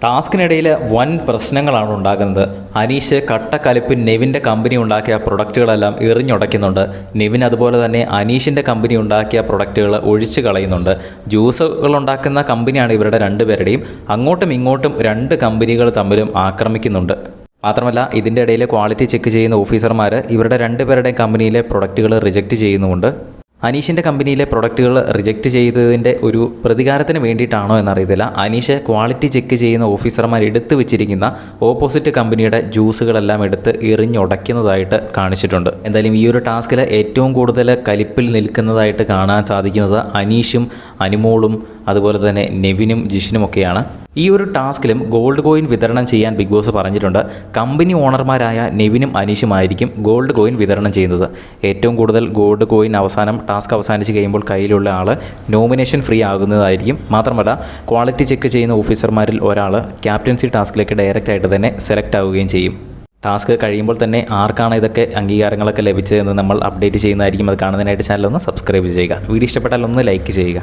ടാസ്കിനിടയിൽ വൻ പ്രശ്നങ്ങളാണ് ഉണ്ടാകുന്നത്. അനീഷ് കട്ടക്കലിപ്പിൽ നെവിൻ്റെ കമ്പനി ഉണ്ടാക്കിയ പ്രൊഡക്റ്റുകളെല്ലാം എറിഞ്ഞുടയ്ക്കുന്നുണ്ട്. നെവിൻ അതുപോലെ തന്നെ അനീഷിൻ്റെ കമ്പനി ഉണ്ടാക്കിയ പ്രൊഡക്റ്റുകൾ ഒഴിച്ചു കളയുന്നുണ്ട്. ജ്യൂസുകൾ ഉണ്ടാക്കുന്ന കമ്പനിയാണ് ഇവരുടെ രണ്ടുപേരുടെയും. അങ്ങോട്ടും ഇങ്ങോട്ടും രണ്ട് കമ്പനികൾ തമ്മിലും ആക്രമിക്കുന്നുണ്ട്. മാത്രമല്ല ഇതിൻ്റെ ഇടയിൽ ക്വാളിറ്റി ചെക്ക് ചെയ്യുന്ന ഓഫീസർമാർ ഇവരുടെ രണ്ടുപേരുടെയും കമ്പനിയിലെ പ്രൊഡക്റ്റുകൾ റിജക്റ്റ് ചെയ്യുന്നുമുണ്ട്. അനീഷിൻ്റെ കമ്പനിയിലെ പ്രൊഡക്റ്റുകൾ റിജക്റ്റ് ചെയ്തതിൻ്റെ ഒരു പ്രതികാരത്തിന് വേണ്ടിയിട്ടാണോ എന്നറിയത്തില്ല. അനീഷ് ക്വാളിറ്റി ചെക്ക് ചെയ്യുന്ന ഓഫീസർമാർ എടുത്തു വെച്ചിരിക്കുന്ന ഓപ്പോസിറ്റ് കമ്പനിയുടെ ജ്യൂസുകളെല്ലാം എടുത്ത് എറിഞ്ഞുടയ്ക്കുന്നതായിട്ട് കാണിച്ചിട്ടുണ്ട്. എന്തായാലും ഈ ഒരു ടാസ്കിൽ ഏറ്റവും കൂടുതൽ കലിപ്പിൽ നിൽക്കുന്നതായിട്ട് കാണാൻ സാധിക്കുന്നത് അനീഷും അനുമോളും അതുപോലെ തന്നെ നെവിനും ജിഷിനുമൊക്കെയാണ്. ഈ ഒരു ടാസ്കിലും ഗോൾഡ് കോയിൻ വിതരണം ചെയ്യാൻ ബിഗ് ബോസ് പറഞ്ഞിട്ടുണ്ട്. കമ്പനി ഓണർമാരായ നെവിനും അനീഷുമായിരിക്കും ഗോൾഡ് കോയിൻ വിതരണം ചെയ്യുന്നത്. ഏറ്റവും കൂടുതൽ ഗോൾഡ് കോയിൻ ടാസ്ക് അവസാനിച്ച് കഴിയുമ്പോൾ കയ്യിലുള്ള ആൾ നോമിനേഷൻ ഫ്രീ ആകുന്നതായിരിക്കും. മാത്രമല്ല ക്വാളിറ്റി ചെക്ക് ചെയ്യുന്ന ഓഫീസർമാരിൽ ഒരാൾ ക്യാപ്റ്റൻസി ടാസ്കിലേക്ക് ഡയറക്റ്റായിട്ട് തന്നെ സെലക്ട് ആവുകയും ചെയ്യും. ടാസ്ക് കഴിയുമ്പോൾ തന്നെ ആർക്കാണ് ഇതൊക്കെ അംഗീകാരങ്ങളൊക്കെ ലഭിച്ചതെന്ന് നമ്മൾ അപ്ഡേറ്റ് ചെയ്യുന്നതായിരിക്കും. അത് കാണുന്നതിനായിട്ട് ചാനൽ ഒന്ന് സബ്സ്ക്രൈബ് ചെയ്യുക. വീഡിയോ ഇഷ്ടപ്പെട്ടാൽ ഒന്ന് ലൈക്ക് ചെയ്യുക.